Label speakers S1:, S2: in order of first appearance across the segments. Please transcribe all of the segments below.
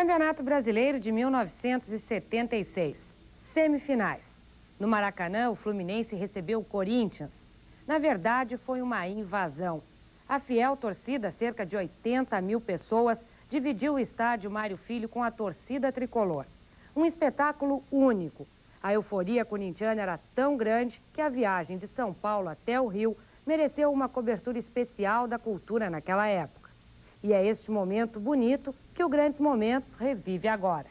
S1: Campeonato Brasileiro de 1976. Semifinais. No Maracanã, o Fluminense recebeu o Corinthians. Na verdade, foi uma invasão. A fiel torcida, cerca de 80 mil pessoas, dividiu o estádio Mário Filho com a torcida tricolor. Um espetáculo único. A euforia corintiana era tão grande que a viagem de São Paulo até o Rio mereceu uma cobertura especial da cultura naquela época. E é este momento bonito que o Grandes Momentos revive agora.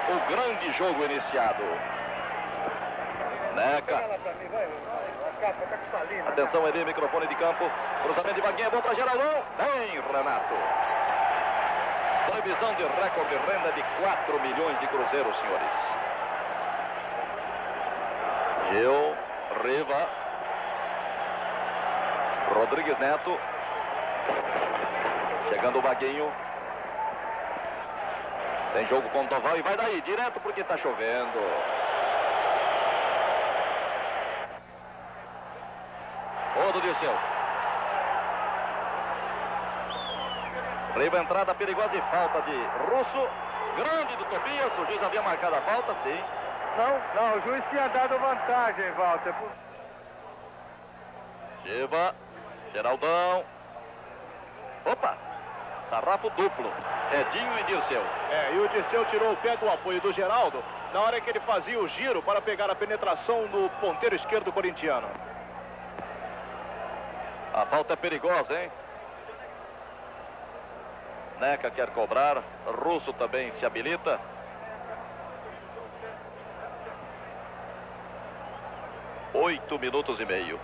S2: O grande jogo iniciado. Neca. Atenção, Eli, microfone de campo. Cruzamento de Vaguinha, bom para Geraldão. Bem, Renato. Previsão de recorde de renda de 4 milhões de cruzeiros, senhores. Gil, Riva. Rodrigues Neto. Chegando o Vaguinho. Tem jogo com o Toval e vai daí, direto porque está chovendo. Rodo Dirceu. Riva, entrada perigosa e falta de Russo. Grande do Tobias, o juiz havia marcado a falta, sim.
S3: Não, o juiz tinha dado vantagem, Walter.
S2: Giba, Geraldão. Opa, sarrafo duplo. Edinho e Dirceu.
S4: E o Dirceu tirou o pé do apoio do Geraldo na hora que ele fazia o giro para pegar a penetração do ponteiro esquerdo corintiano.
S2: A falta é perigosa, hein? Neca quer cobrar, Russo também se habilita. Oito minutos e meio.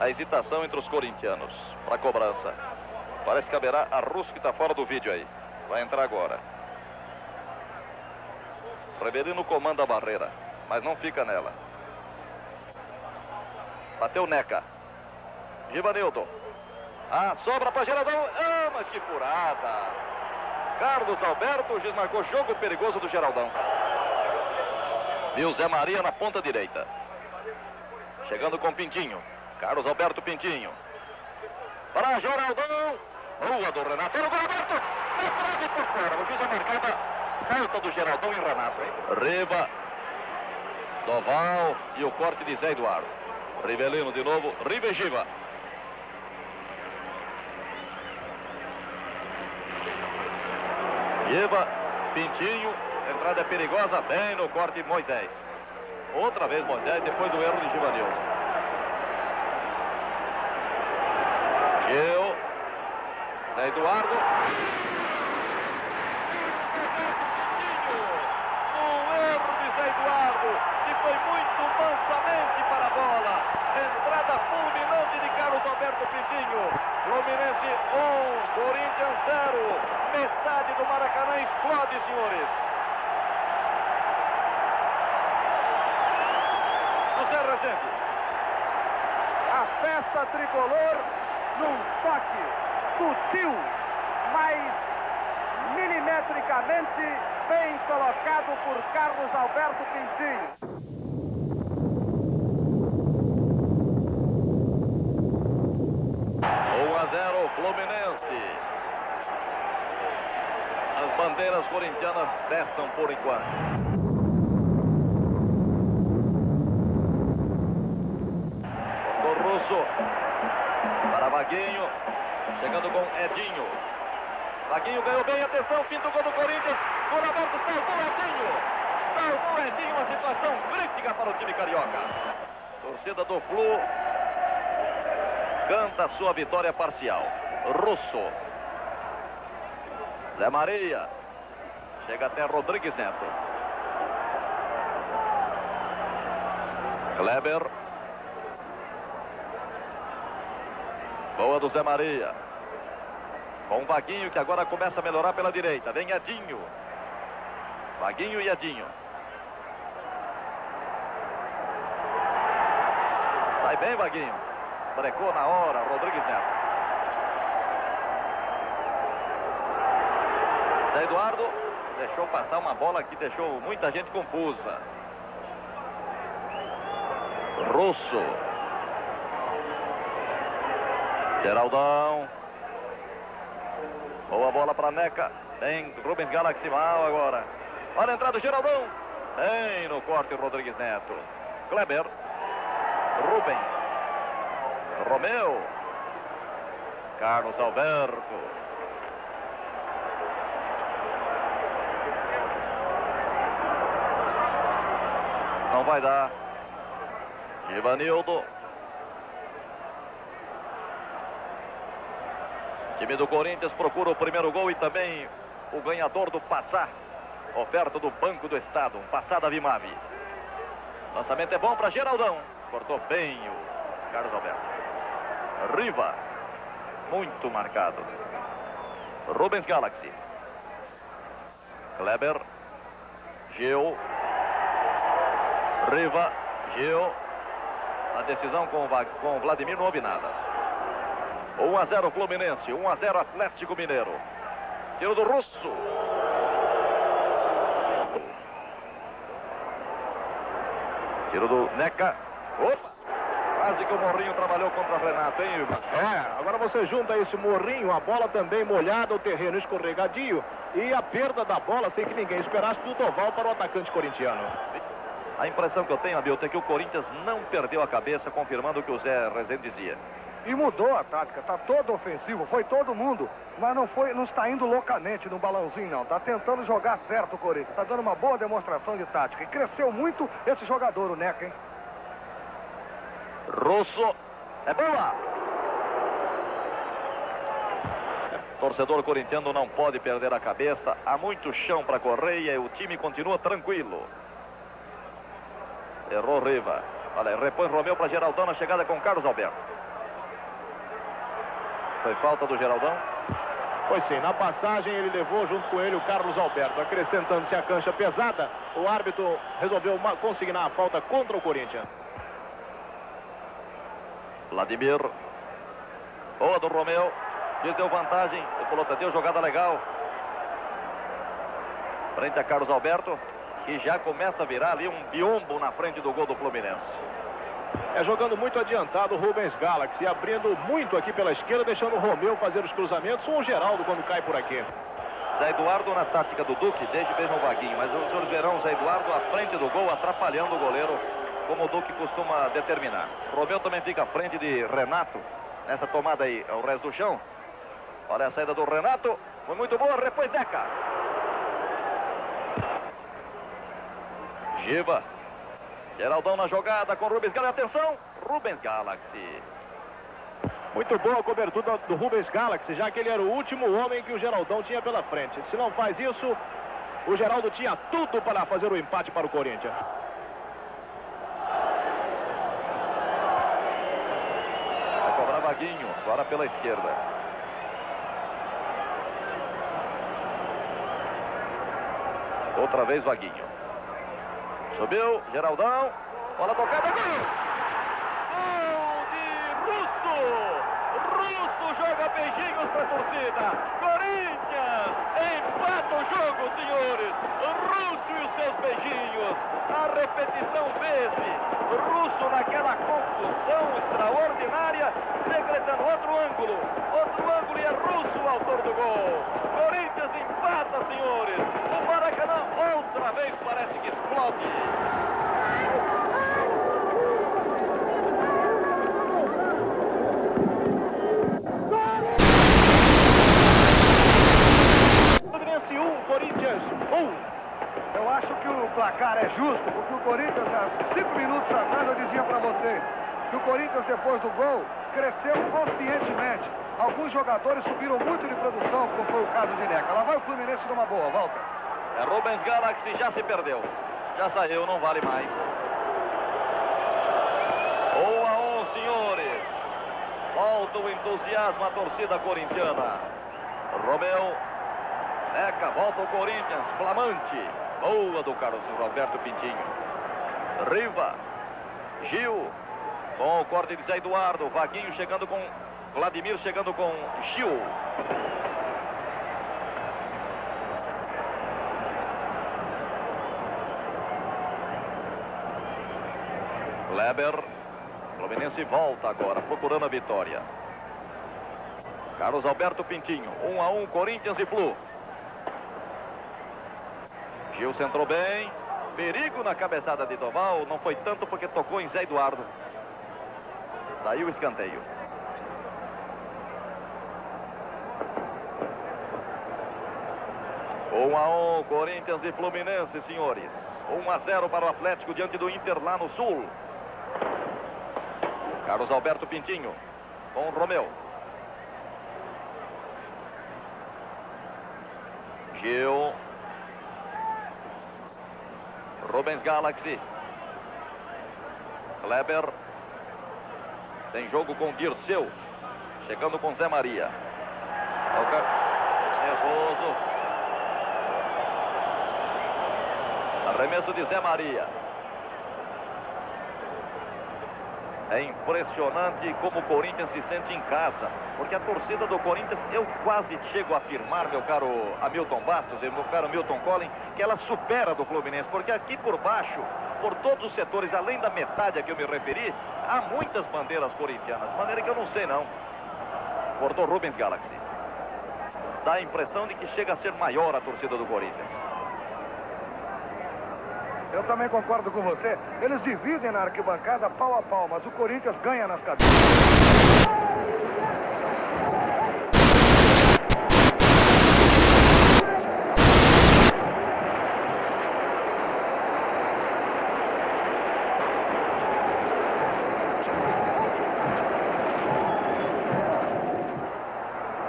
S2: A hesitação entre os corintianos para a cobrança. Parece que caberá a Russo, que está fora do vídeo aí. Vai entrar agora. Severino comanda a barreira, mas não fica nela. Bateu Neca. Givanildo. Sobra para Geraldão. Mas que furada. Carlos Alberto, o juiz marcou jogo perigoso do Geraldão. E o Zé Maria na ponta direita. Chegando com Pintinho. Carlos Alberto Pintinho. Para Geraldão. Boa do Renato. Era o Roberto. Na trave por fora. O juiz a marcada. Falta do Geraldão e Renato, hein? Riva. Doval. E o corte de Zé Eduardo. Rivelino de novo. Riva e Giva. Giva. Pintinho. Entrada perigosa. Bem no corte de Moisés. Outra vez Moisés depois do erro de Givanildo. Gil. Zé Eduardo. O erro de Zé Eduardo, que foi muito mansamente para a bola. Entrada fulminante de Carlos Alberto Pintinho. Fluminense 1, Corinthians 0. Metade do Maracanã explode, senhores. José Rezende.
S3: A festa tricolor num toque sutil, mas milimetricamente bem colocado por Carlos Alberto Pintinho.
S2: 1-0 Fluminense. As bandeiras corintianas cessam por enquanto. O Russo para Vaguinho. Chegando com Edinho. Vaguinho ganhou bem, atenção, fim do gol do Corinthians. Por aberto, salvou Edinho. Salvou Edinho, uma situação crítica para o time carioca. Torcida do Flu canta sua vitória parcial. Russo. Zé Maria. Chega até Rodrigues Neto. Kleber. Boa do Zé Maria. Com o Vaguinho, que agora começa a melhorar pela direita. Vem Edinho. Vaguinho e Edinho. Sai bem, Vaguinho. Brecou na hora, Rodrigues Neto. Zé Eduardo deixou passar uma bola que deixou muita gente confusa. Russo. Geraldão. Boa bola para Neca. Tem Rubens Galaxy mal agora. Olha a entrada do Geraldão. Bem no corte, Rodrigues Neto. Kleber. Rubens. Romeu. Carlos Alberto. Não vai dar. Ivanildo. Time do Corinthians procura o primeiro gol e também o ganhador do Passá. Oferta do Banco do Estado, um Passá da Vimave. Lançamento é bom para Geraldão. Cortou bem o Carlos Alberto. Riva. Muito marcado. Rubens Galaxy. Kleber. Gil. Riva. Gil. A decisão com o Vladimir não houve nada. 1-0 Fluminense, 1-0 Atlético Mineiro. Tiro do Russo. Tiro do Neca. Opa! Quase que o Morrinho trabalhou contra o Renato, hein, Ivan?
S4: Agora você junta esse Morrinho, a bola também molhada, o terreno escorregadio e a perda da bola sem que ninguém esperasse do Doval para o atacante corintiano.
S2: A impressão que eu tenho, Hamilton, é que o Corinthians não perdeu a cabeça, confirmando o que o Zé Rezende dizia.
S3: E mudou a tática, tá todo ofensivo, foi todo mundo, mas não está indo loucamente no balãozinho não, tá tentando jogar certo o Corinthians, tá dando uma boa demonstração de tática e cresceu muito esse jogador, o Neca, hein?
S2: Russo, é boa! Torcedor corintiano não pode perder a cabeça, há muito chão para correr e o time continua tranquilo. Errou Riva, olha, repõe Romeu para Geraldão na chegada com Carlos Alberto. Foi falta do Geraldão?
S4: Pois sim, na passagem ele levou junto com ele o Carlos Alberto. Acrescentando-se a cancha pesada, o árbitro resolveu consignar a falta contra o Corinthians.
S2: Vladimir. Boa do Romeu. Deu vantagem. O Pelota deu jogada legal. Frente a Carlos Alberto, que já começa a virar ali um biombo na frente do gol do Fluminense.
S4: Jogando muito adiantado o Rubens Galaxy, abrindo muito aqui pela esquerda, deixando o Romeu fazer os cruzamentos, ou o Geraldo quando cai por aqui.
S2: Zé Eduardo na tática do Duque, desde mesmo o Vaguinho, mas os senhores verão o Zé Eduardo à frente do gol, atrapalhando o goleiro, como o Duque costuma determinar. Romeu também fica à frente de Renato, nessa tomada aí, o resto do chão. Olha a saída do Renato, foi muito boa, repõe Neca. Giba. Geraldão na jogada com Rubens Galaxy. Atenção, Rubens Galaxy.
S4: Muito boa a cobertura do Rubens Galaxy, já que ele era o último homem que o Geraldão tinha pela frente. Se não faz isso, o Geraldo tinha tudo para fazer o empate para o Corinthians.
S2: Vai cobrar Vaguinho, agora pela esquerda. Outra vez Vaguinho. Subiu, Geraldão. Bola tocada. Gol! Gol de Russo! Russo joga beijinhos para a torcida. Corinthians empata o jogo, senhores. Russo e os seus beijinhos. A repetição vezes. Russo naquela confusão extraordinária, decretando outro ângulo e é Russo o autor do gol. Corinthians empata, senhores. O Maracanã outra vez parece que explode.
S4: Fluminense 1, Corinthians 1.
S3: Eu acho que o placar é justo, porque o Corinthians, há 5 minutos atrás, eu dizia para você que o Corinthians, depois do gol, cresceu conscientemente. Alguns jogadores subiram muito de produção, como foi o caso de Neca. Lá vai o Fluminense numa boa, Walter.
S2: Rubens Galaxy já se perdeu. Já saiu, não vale mais. 1-1, senhores. Volta o entusiasmo à torcida corintiana. Romeu. Neca, volta o Corinthians, flamante. Boa do Carlos Alberto Pintinho. Riva. Gil. Com o corte de Zé Eduardo. Vaguinho chegando com Vladimir, chegando com Gil. Kleber. Fluminense volta agora, procurando a vitória. Carlos Alberto Pintinho. 1-1, Corinthians e Flu. Gil centrou bem. Perigo na cabeçada de Doval. Não foi tanto porque tocou em Zé Eduardo. Daí o escanteio. Um a 1, Corinthians e Fluminense, senhores. 1-0 para o Atlético diante do Inter lá no Sul. Carlos Alberto Pintinho com o Romeu. Gil. Rubens Galaxy. Kleber. Tem jogo com Dirceu. Chegando com Zé Maria. Nervoso. Arremesso de Zé Maria. É impressionante como o Corinthians se sente em casa. Porque a torcida do Corinthians, eu quase chego a afirmar, meu caro Hamilton Bastos e meu caro Milton Collin, que ela supera do Fluminense. Porque aqui por baixo, por todos os setores, além da metade a que eu me referi, há muitas bandeiras corintianas. De maneira que eu não sei não. Cortou Rubens Galaxy. Dá a impressão de que chega a ser maior a torcida do Corinthians.
S3: Eu também concordo com você. Eles dividem na arquibancada pau a pau, mas o Corinthians ganha nas cadeiras.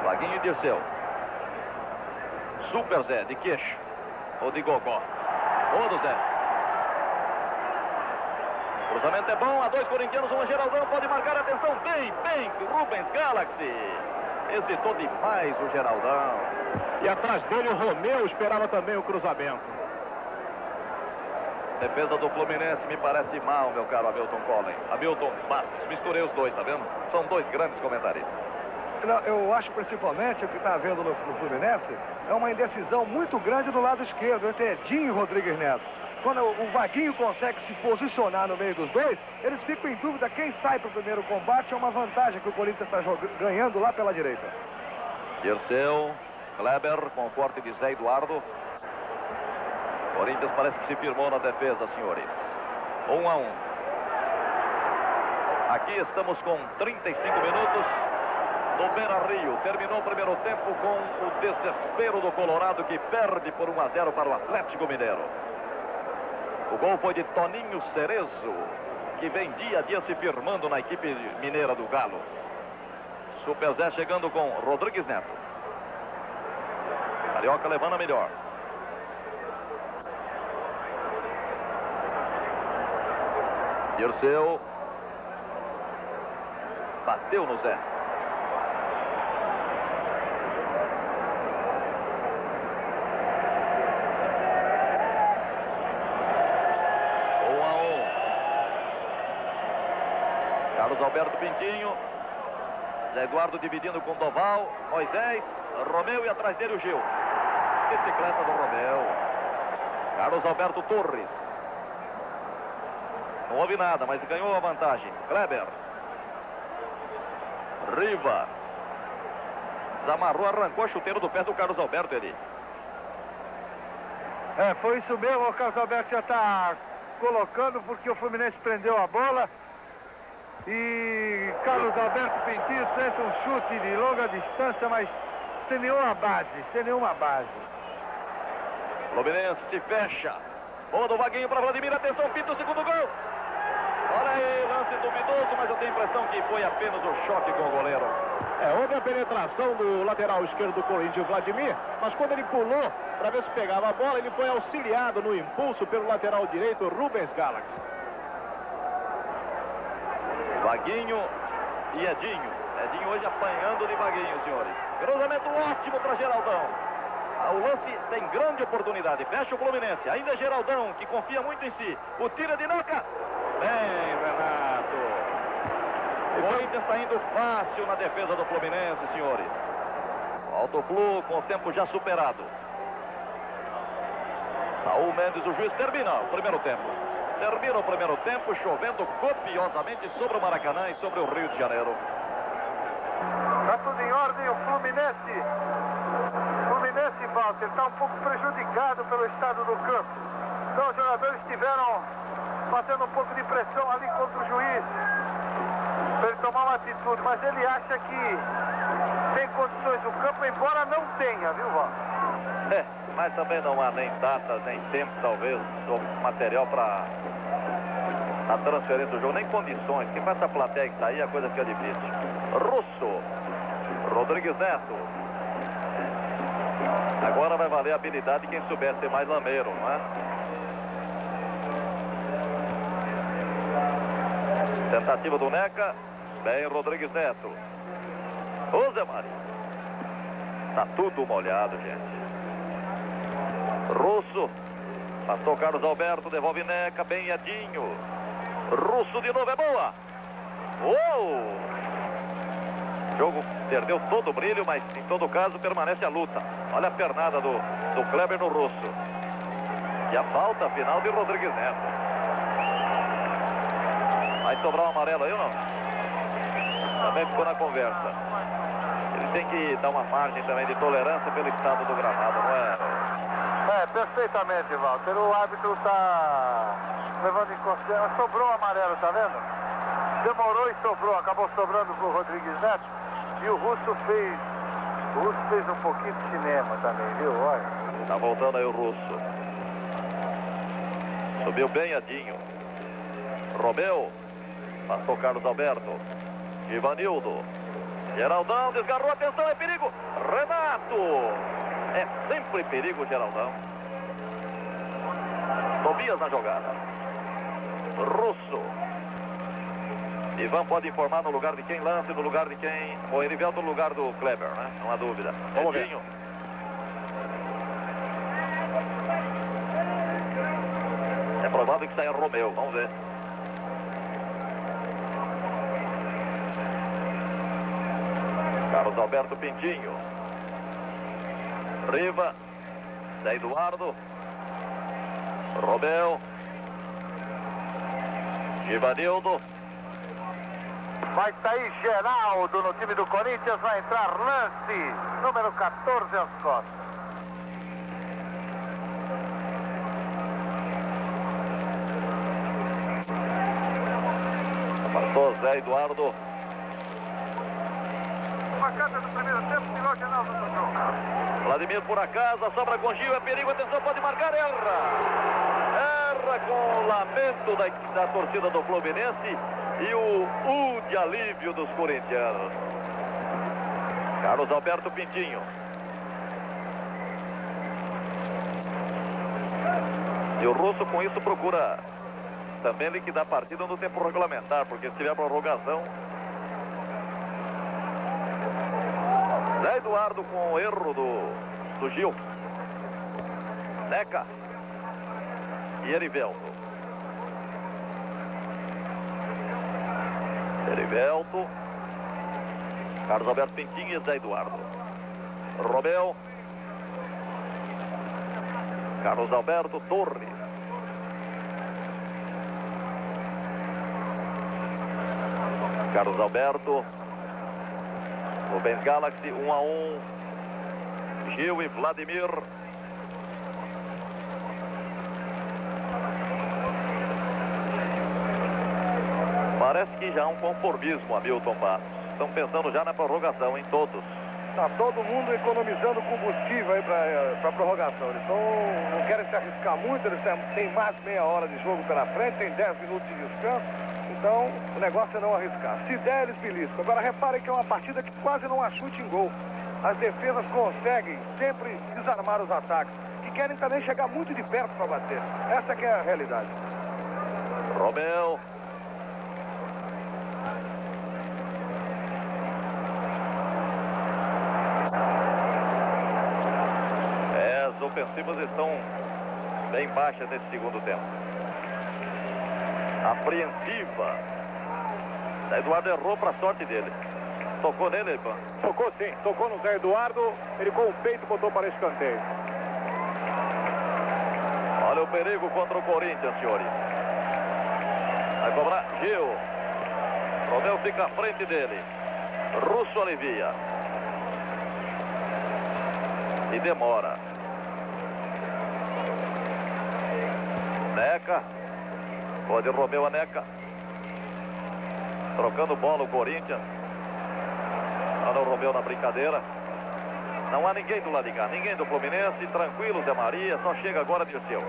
S2: Vaguinho e Dirceu. Super Zé, de queixo. Ou de gogó. Boa do Zé. Cruzamento é bom, a 2 corintianos, 1 Geraldão, pode marcar, atenção, bem, Rubens Galaxy. Hesitou demais o Geraldão.
S4: E atrás dele o Romeu esperava também o cruzamento.
S2: Defesa do Fluminense me parece mal, meu caro Hamilton Collin. Hamilton Bastos, misturei os dois, tá vendo? São dois grandes comentaristas.
S3: Eu acho principalmente o que está havendo no Fluminense é uma indecisão muito grande do lado esquerdo, entre Edinho e Rodrigues Neto. Quando o Vaguinho consegue se posicionar no meio dos dois, eles ficam em dúvida quem sai para o primeiro combate. É uma vantagem que o Corinthians está ganhando lá pela direita.
S2: Dirceu, Kleber com o corte de Zé Eduardo. Corinthians parece que se firmou na defesa, senhores. 1-1. Aqui estamos com 35 minutos no Beira-Rio. Terminou o primeiro tempo com o desespero do Colorado, que perde por 1-0 para o Atlético Mineiro. O gol foi de Toninho Cerezo, que vem dia a dia se firmando na equipe mineira do Galo. Super Zé chegando com Rodrigues Neto. Carioca levando a melhor. Dirceu. Bateu no Zé. Carlos Alberto Pintinho. Zé Eduardo dividindo com Doval. Moisés. Romeu e atrás dele o Gil. Bicicleta do Romeu. Carlos Alberto Torres. Não houve nada, mas ganhou a vantagem. Kleber. Riva. Desamarrou, arrancou a chuteira do pé do Carlos Alberto ali.
S3: Foi isso mesmo. O Carlos Alberto já está colocando porque o Fluminense prendeu a bola. E Carlos Alberto Pintinho tenta um chute de longa distância, mas sem nenhuma base,
S2: Fluminense se fecha. Boa do Vaguinho para Vladimir, atenção, pinta o segundo gol. Olha aí, lance duvidoso, mas eu tenho a impressão que foi apenas um choque com o goleiro.
S4: Houve a penetração do lateral esquerdo do Corinthians, Vladimir, mas quando ele pulou para ver se pegava a bola, ele foi auxiliado no impulso pelo lateral direito, Rubens Galaxy.
S2: Vaguinho e Edinho. Edinho hoje apanhando de Vaguinho, senhores. Cruzamento ótimo para Geraldão. O lance tem grande oportunidade. Fecha o Fluminense. Ainda é Geraldão, que confia muito em si. O tiro é de Neca. Bem, Renato. O Corinthians está indo fácil na defesa do Fluminense, senhores. Alto Flu com o tempo já superado. Saul Mendes, o juiz, termina o primeiro tempo. Termina o primeiro tempo, chovendo copiosamente sobre o Maracanã e sobre o Rio de Janeiro.
S3: Está tudo em ordem, o Fluminense, Walter, está um pouco prejudicado pelo estado do campo. Então os jogadores estiveram fazendo um pouco de pressão ali contra o juiz, para ele tomar uma atitude, mas ele acha que tem condições do campo, embora não tenha, viu, Walter?
S2: Mas também não há nem data, nem tempo, talvez, ou material para a transferência do jogo, nem condições. Que com essa plateia que está aí, a coisa fica difícil. Russo, Rodrigues Neto. Agora vai valer a habilidade de quem souber ser mais lameiro, não é? Tentativa do Neca. Bem, Rodrigues Neto. Ô, Zé Mário. Tá tudo molhado, gente. Russo. Passou Carlos Alberto, devolve Neca, bem Edinho. Russo de novo, é boa. O jogo perdeu todo o brilho, mas em todo caso permanece a luta. Olha a pernada do Kleber no Russo. E a falta final de Rodrigues Neto. Vai sobrar um amarelo aí ou não? Também ficou na conversa. Ele tem que dar uma margem também de tolerância pelo estado do gramado, não é?
S3: Perfeitamente, Walter. O árbitro está levando em consideração. Sobrou o amarelo, tá vendo? Demorou e sobrou. Acabou sobrando pro Rodrigues Neto. E o Russo fez um pouquinho de cinema também, viu? Olha.
S2: Tá voltando aí o Russo. Subiu bem Edinho. Romeu. Passou Carlos Alberto. Ivanildo. Geraldão desgarrou. Atenção, é perigo. Renato. É sempre perigo, Geraldão. Tobias na jogada. Russo. Ivan pode informar no lugar de quem lance, no lugar de quem... O Erivelto no lugar do Kleber, né? Não há dúvida. Edinho. É provável que saia Romeu, vamos ver. Carlos Alberto Pintinho. Riva. Zé Eduardo. Romeu. Givanildo.
S3: Vai sair Geraldo no time do Corinthians, vai entrar Lance, número 14 às costas.
S2: Passou Zé Eduardo.
S3: Uma carta do primeiro tempo, tirou Geraldo do jogo.
S2: Vladimir por acaso, a sobra com Gil, é perigo, atenção, pode marcar, erra com o lamento da torcida do Fluminense e o de alívio dos corintianos. Carlos Alberto Pintinho. E o Russo com isso procura também liquidar a partida no tempo regulamentar, porque se tiver prorrogação... Zé Eduardo com o erro do Gil. Neca. E Erivelto. Erivelto. Carlos Alberto Pintinho e Zé Eduardo. Romeu. Carlos Alberto Torres. Carlos Alberto. Rubens Galaxy, 1-1. Gil e Vladimir. Parece que já há um conformismo, Hamilton Passos. Estão pensando já na prorrogação, em todos.
S3: Está todo mundo economizando combustível aí para prorrogação. Eles não querem se arriscar muito, eles têm mais meia hora de jogo pela frente, tem 10 minutos de descanso. Então Então, o negócio é não arriscar. Se der, eles beliscam. Agora, reparem que é uma partida que quase não há chute em gol. As defesas conseguem sempre desarmar os ataques, que querem também chegar muito de perto para bater. Essa que é a realidade.
S2: Romeu. As ofensivas estão bem baixas nesse segundo tempo. Apreensiva. Eduardo errou para a sorte dele. Tocou nele, Ivan?
S4: Tocou sim, tocou no Zé Eduardo. Ele com o peito botou para escanteio.
S2: Olha o perigo contra o Corinthians, senhores. Vai cobrar Gil. Romeu fica à frente dele. Russo alivia. E demora. Neca. Pode Romeu a Neca. Trocando bola o Corinthians. Olha o Romeu na brincadeira. Não há ninguém do lado de cá. Ninguém do Fluminense. Tranquilo, Zé Maria. Só chega agora Dirceu.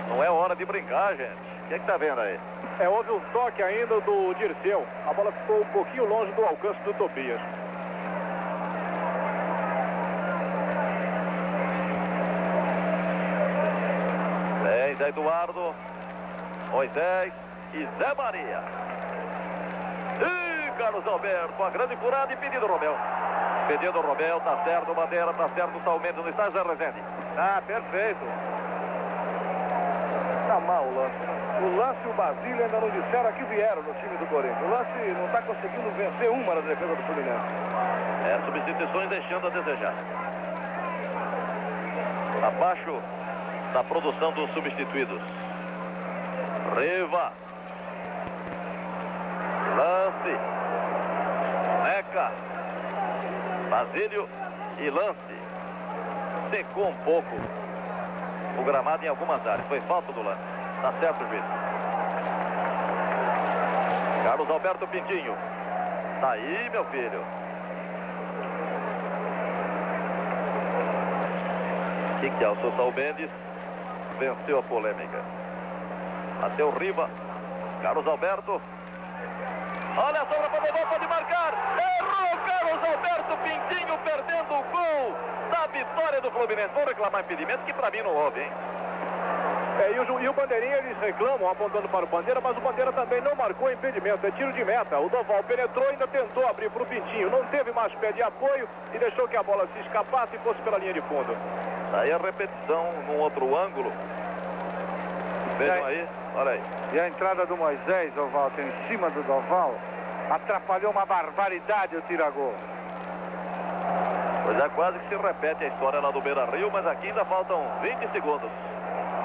S2: Não é hora de brincar, gente. O que é que tá vendo aí?
S4: Houve um toque ainda do Dirceu. A bola ficou um pouquinho longe do alcance do Tobias.
S2: Tem Zé Eduardo, Moisés e Zé Maria. E Carlos Alberto, a grande furada e pedido Romeu. Pedido Romeu, tá certo, Bandeira, tá certo, Saul Mendes, não está Zé Rezende.
S3: Ah, perfeito. Tá mal o lance. O Lance e o Basílio ainda não disseram a que vieram no time do Corinthians. O Lance não está conseguindo vencer uma na defesa do Fluminense.
S2: Substituições deixando a desejar. Abaixo da produção dos substituídos. Riva. Lance. Neca. Basílio e Lance. Secou um pouco o gramado em algumas áreas. Foi falta do Lance. Tá certo, juiz. Carlos Alberto Pintinho. Tá aí, meu filho. Que é o seu Saul Mendes. Venceu a polêmica. Até o Riva. Carlos Alberto. Olha a sobra para o Dodô, pode marcar. Errou Carlos Alberto Pintinho, perdendo o gol da vitória do Fluminense. Vou reclamar impedimento, que para mim não houve, hein?
S4: E o Bandeirinha, eles reclamam apontando para o Bandeira, mas o Bandeira também não marcou impedimento, é tiro de meta. O Doval penetrou e ainda tentou abrir para o Pintinho, não teve mais pé de apoio e deixou que a bola se escapasse e fosse pela linha de fundo.
S2: Aí a repetição num outro ângulo. Vejam aí, olha aí.
S3: E a entrada do Moisés, Walter, em cima do Doval, atrapalhou uma barbaridade o tira-gol.
S2: Pois é, quase que se repete a história lá do Beira-Rio, mas aqui ainda faltam 20 segundos.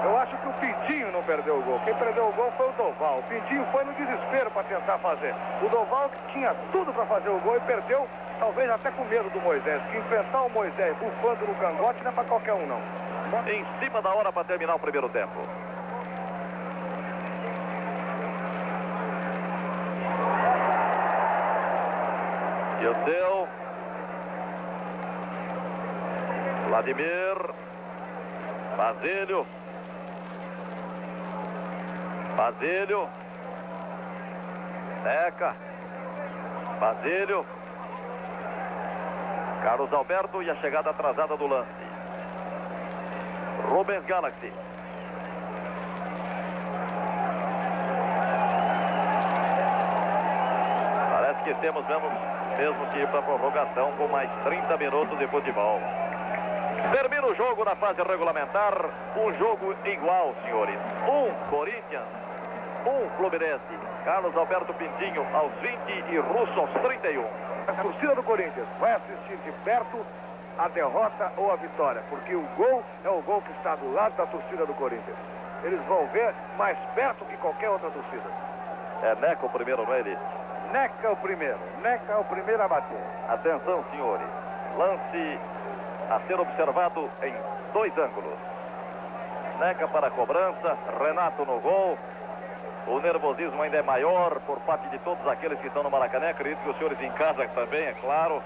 S3: Eu acho que o Pintinho não perdeu o gol. Quem perdeu o gol foi o Doval. O Pintinho foi no desespero para tentar fazer. O Doval que tinha tudo para fazer o gol e perdeu, talvez até com medo do Moisés. Que enfrentar o Moisés bufando no cangote não é para qualquer um, não.
S2: Em cima da hora para terminar o primeiro tempo. E o seu Vladimir. Basílio. Basílio. Neca. Basílio. Carlos Alberto e a chegada atrasada do lance. Rubens Galaxy. Parece que temos mesmo que ir para a prorrogação com mais 30 minutos de futebol. Termina o jogo na fase regulamentar. Um jogo igual, senhores. Corinthians, Fluminense. Carlos Alberto Pintinho aos 20 e Russo aos 31.
S3: A torcida do Corinthians vai assistir de perto a derrota ou a vitória, porque o gol é o gol que está do lado da torcida do Corinthians. Eles vão ver mais perto que qualquer outra torcida.
S2: É Neca o primeiro, não é ele?
S3: Neca é o primeiro. Neca é o primeiro a bater.
S2: Atenção, senhores. Lance a ser observado em dois ângulos. Neca para a cobrança, Renato no gol. O nervosismo ainda é maior por parte de todos aqueles que estão no Maracanã. Acredito que os senhores em casa também, é claro.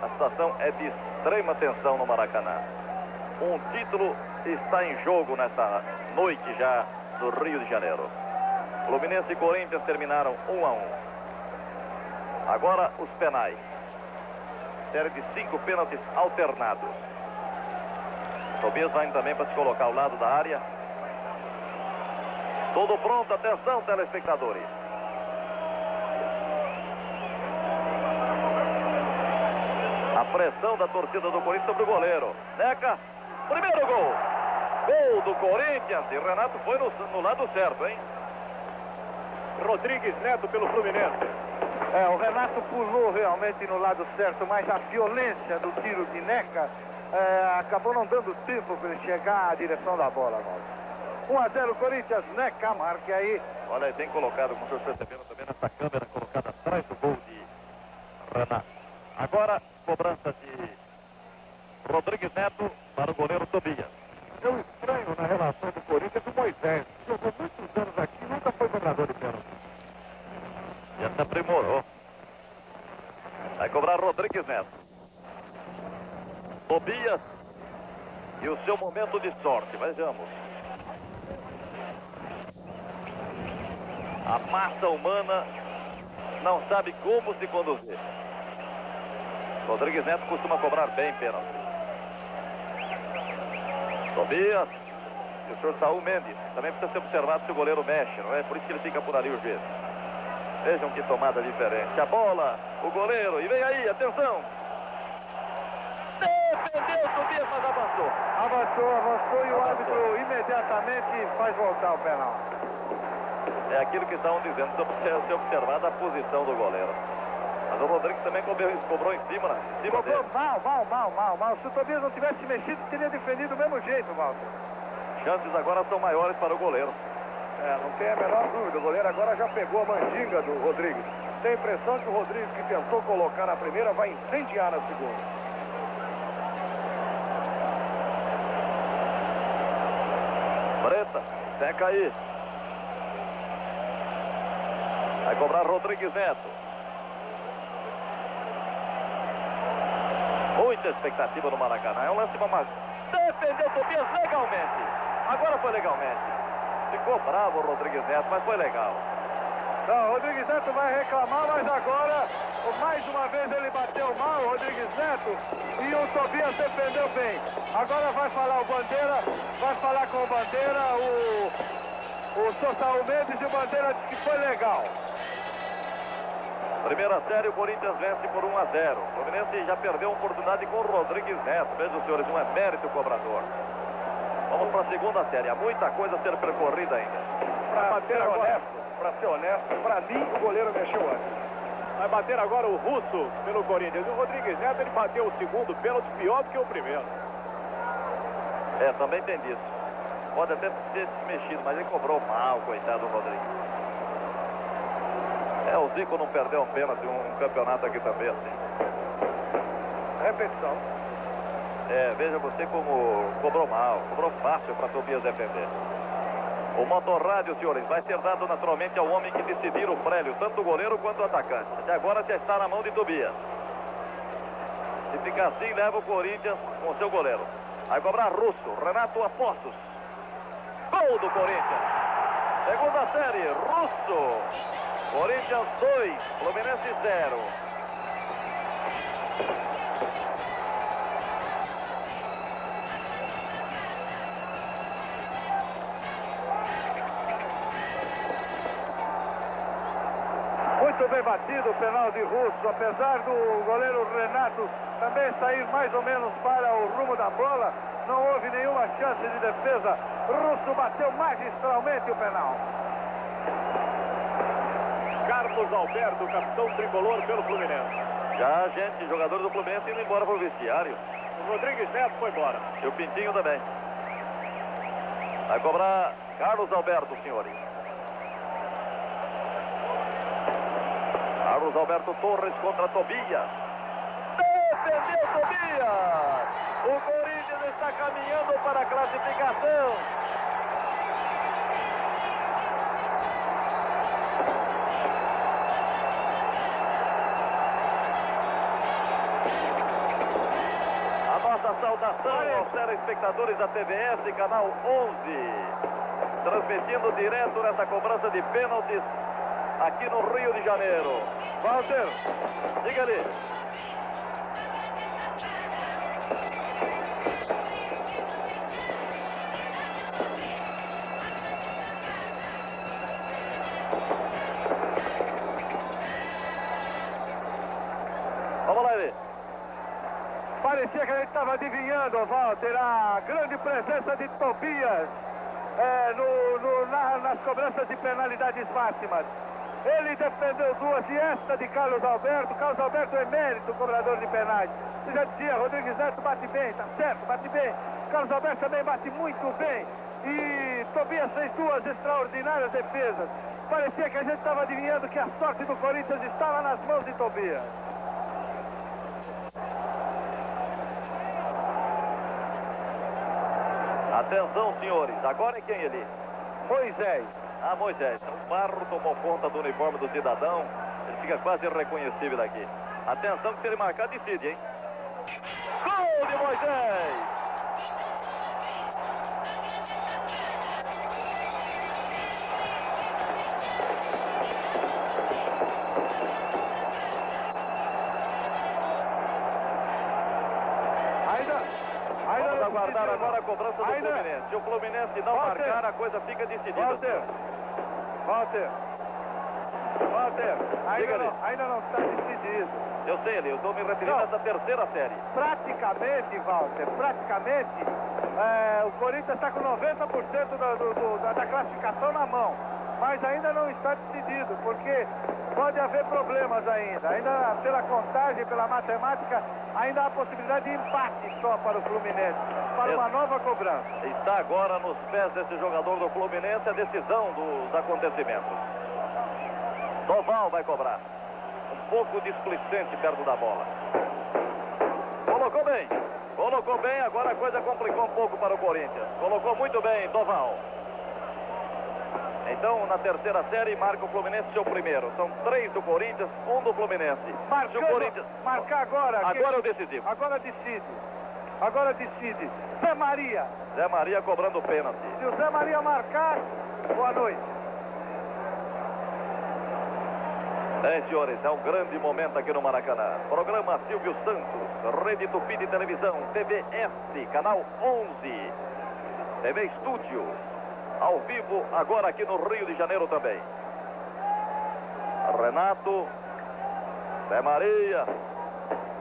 S2: A situação é de extrema tensão no Maracanã. Um título está em jogo nesta noite já do Rio de Janeiro. Fluminense e Corinthians terminaram 1-1. Agora os penais. Série de 5 pênaltis alternados. Tobias vai indo também para se colocar ao lado da área. Tudo pronto, atenção, telespectadores. A pressão da torcida do Corinthians sobre o goleiro. Neca, primeiro gol. Gol do Corinthians. E Renato foi no lado certo, hein?
S4: Rodrigues Neto pelo Fluminense.
S3: O Renato pulou realmente no lado certo, mas a violência do tiro de Neca acabou não dando tempo para ele chegar à direção da bola. 1-0 Corinthians, Neca marca aí.
S2: Olha, tem colocado, como vocês perceberam também nessa câmera colocada atrás do gol de Renato. Agora, cobrança de Rodrigues Neto para o goleiro Tobias.
S3: Eu estranho na relação do Corinthians o Moisés. Jogou muitos anos aqui, nunca foi jogador de pênalti.
S2: Já se aprimorou. Vai cobrar Rodrigues Neto. Tobias e o seu momento de sorte. Vejamos. A massa humana não sabe como se conduzir. Rodrigues Neto costuma cobrar bem pênalti. Tobias e o senhor Saul Mendes. Também precisa ser observado se o goleiro mexe, não é? Por isso que ele fica por ali o juiz. Vejam que tomada diferente. A bola, o goleiro, e vem aí, atenção. Defendeu Tobias, mas avançou.
S3: Avançou e o árbitro imediatamente faz voltar o penal.
S2: É aquilo que estavam dizendo, se observada a posição do goleiro. Mas o Rodrigues também cobrou em cima
S3: Cobrou
S2: dele.
S3: mal. Se o Tobias não tivesse mexido, teria defendido do mesmo jeito, Walter.
S2: Chances agora são maiores para o goleiro.
S3: Não tem a menor dúvida. O goleiro agora já pegou a mandinga do Rodrigues. Tem a impressão que o Rodrigues, que tentou colocar na primeira, vai incendiar na segunda.
S2: Preta, tem que cair. Vai cobrar Rodrigues Neto. Muita expectativa no Maracanã. É um lance para mais. Defendeu Tobias legalmente. Agora foi legalmente. Ficou bravo o Rodrigues Neto, mas foi legal.
S3: Não, o Rodrigues Neto vai reclamar, mas agora, mais uma vez ele bateu mal, o Rodrigues Neto, e o Tobias defendeu bem. Agora vai falar o Bandeira, vai falar com o Bandeira, o Saul Mendes, e o Bandeira disse que foi legal.
S2: Primeira série, o Corinthians vence por 1-0. O Fluminense já perdeu a oportunidade com o Rodrigues Neto. Vejam, senhores, um emérito cobrador. Vamos para a segunda série. Há muita coisa a ser percorrida ainda.
S3: Para ser honesto, para mim o goleiro mexeu antes.
S4: Vai bater agora o Russo pelo Corinthians. E o Rodrigues Neto, ele bateu o segundo pênalti pior do que o primeiro.
S2: Também tem disso. Pode até ter se mexido, mas ele cobrou mal, coitado do Rodrigues. O Zico não perdeu um pênalti, um campeonato aqui também assim.
S3: Repetição.
S2: Veja você como cobrou mal, cobrou fácil para Tobias defender. O motorrádio, senhores, vai ser dado naturalmente ao homem que decidir o prélio, tanto o goleiro quanto o atacante. Até agora já está na mão de Tobias. Se ficar assim, leva o Corinthians com seu goleiro. Vai cobrar Russo, Renato Apostos. Gol do Corinthians. Segunda série, Russo. Corinthians 2, Fluminense 0.
S3: Muito bem batido o penal de Russo, apesar do goleiro Renato também sair mais ou menos para o rumo da bola, não houve nenhuma chance de defesa. Russo bateu magistralmente o penal.
S4: Carlos Alberto, capitão tricolor pelo Fluminense.
S2: Já gente, jogadores do Fluminense indo embora para o vestiário.
S4: O Rodrigues Neto foi embora.
S2: E o Pintinho também. Vai cobrar Carlos Alberto, senhores. Carlos Alberto Torres contra Tobias. Defendeu Tobias! O Corinthians está caminhando para a classificação. A nossa saudação aos telespectadores da TVS, canal 11. transmitindo direto nessa cobrança de pênaltis aqui no Rio de Janeiro.
S4: Walter,
S2: Diga ali. Vamos lá, Eli.
S4: parecia que a gente estava adivinhando, Walter, a grande presença de Tobias nas cobranças de penalidades máximas. Ele defendeu duas e esta de Carlos Alberto. Carlos Alberto é mérito, cobrador de penais. Você já dizia, Rodrigues Neto bate bem, tá certo, bate bem. Carlos Alberto também bate muito bem. E Tobias fez duas extraordinárias defesas. Parecia que a gente estava adivinhando que a sorte do Corinthians estava nas mãos de Tobias.
S2: Atenção, senhores, agora é quem ali?
S4: Moisés.
S2: Ah, Moisés. O barro tomou conta do uniforme do cidadão. Ele fica quase irreconhecível daqui. Atenção que se ele marcar, decide, hein? Gol de Moisés! Vamos aguardar agora a cobrança do Fluminense. Se o Fluminense não marcar, a coisa fica decidida.
S4: Walter, ainda não está decidido.
S2: Eu sei, ali, eu estou me referindo a essa terceira série.
S4: Praticamente, Walter, o Corinthians está com 90% da classificação na mão. Mas ainda não está decidido, porque pode haver problemas ainda. Ainda pela contagem, pela matemática, ainda há possibilidade de empate só para o Fluminense, para uma nova cobrança.
S2: Está agora nos pés desse jogador do Fluminense a decisão dos acontecimentos. Doval vai cobrar. Um pouco displicente perto da bola. Colocou bem, agora a coisa complicou um pouco para o Corinthians. Colocou muito bem, Doval. Então, na terceira série, marca o Fluminense seu primeiro. São 3 do Corinthians, 1 do Fluminense.
S4: Marcar agora.
S2: Agora é o decisivo.
S4: Agora decide. Zé Maria.
S2: Zé Maria cobrando o pênalti.
S4: Se o Zé Maria marcar, boa noite.
S2: Bem, senhores, é um grande momento aqui no Maracanã. Programa Silvio Santos, Rede Tupi de Televisão, TVS, canal 11, TV Estúdio. Ao vivo, agora aqui no Rio de Janeiro também. Renato, Zé Maria,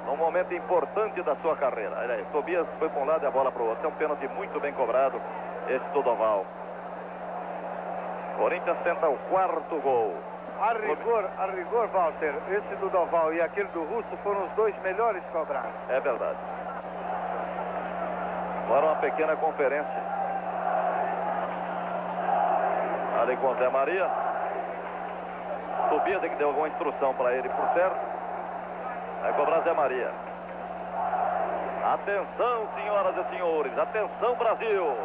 S2: num momento importante da sua carreira. Olha aí, Tobias foi para um lado e a bola para o outro. É um pênalti muito bem cobrado, esse do Doval. Corinthians tenta o 4º gol.
S4: A rigor, Walter, esse do Doval e aquele do Russo foram os 2 melhores cobrados.
S2: É verdade. Agora uma pequena conferência ali com o Zé Maria. Tobias é que deu alguma instrução para ele por certo. Vai cobrar Zé Maria. Atenção, senhoras e senhores. Atenção, Brasil.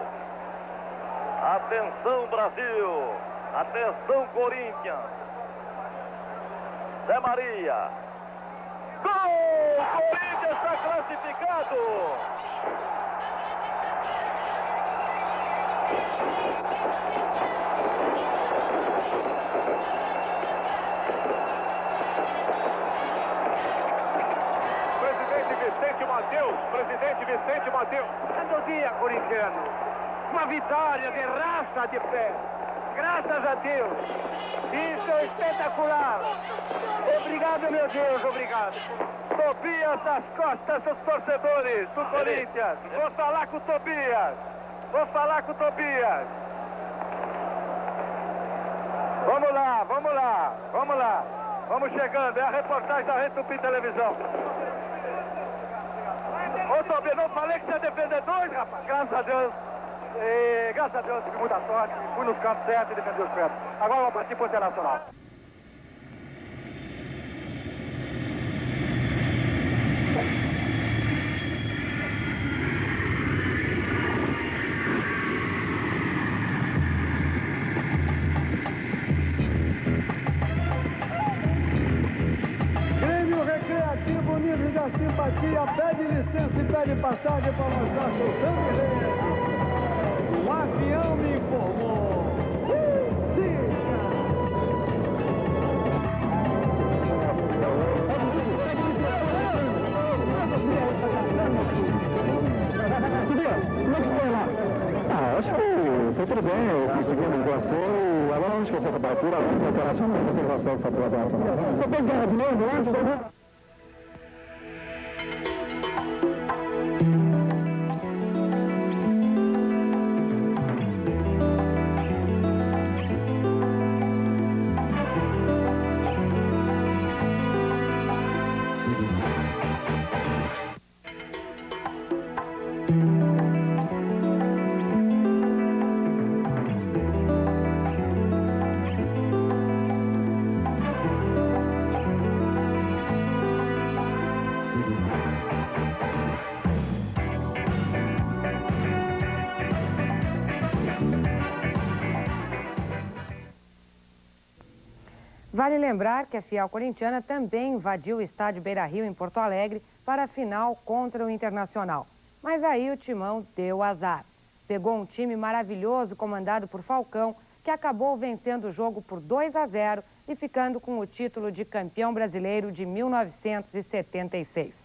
S2: Atenção, Brasil. Atenção, Corinthians. Zé Maria. Gol! Corinthians está classificado.
S4: Presidente Vicente Mateus.
S3: Bom dia, corintiano. Uma vitória de raça de pé. Graças a Deus. Isso é espetacular. Obrigado, meu Deus, obrigado.
S4: Tobias nas costas dos torcedores do Corinthians. Vou falar com o Tobias. Vamos lá. Vamos chegando. É a reportagem da Rede Tupi Televisão. Ô, Tobias, não falei que você ia defender 2, rapaz? Graças a Deus, tive muita sorte. Fui nos campos certos e defendi os pés. Agora vou partir pro Internacional.
S5: Recreativo Unido da Simpatia pede licença e pede passagem para mostrar seu sangue. O avião me informou.
S6: vence essa partida, a Internacional você consegue faturar dessa. Você fez guerra de novo antes, né?
S1: Vale lembrar que a Fiel Corintiana também invadiu o estádio Beira-Rio em Porto Alegre para a final contra o Internacional. Mas aí o Timão deu azar. Pegou um time maravilhoso comandado por Falcão, que acabou vencendo o jogo por 2-0 e ficando com o título de campeão brasileiro de 1976.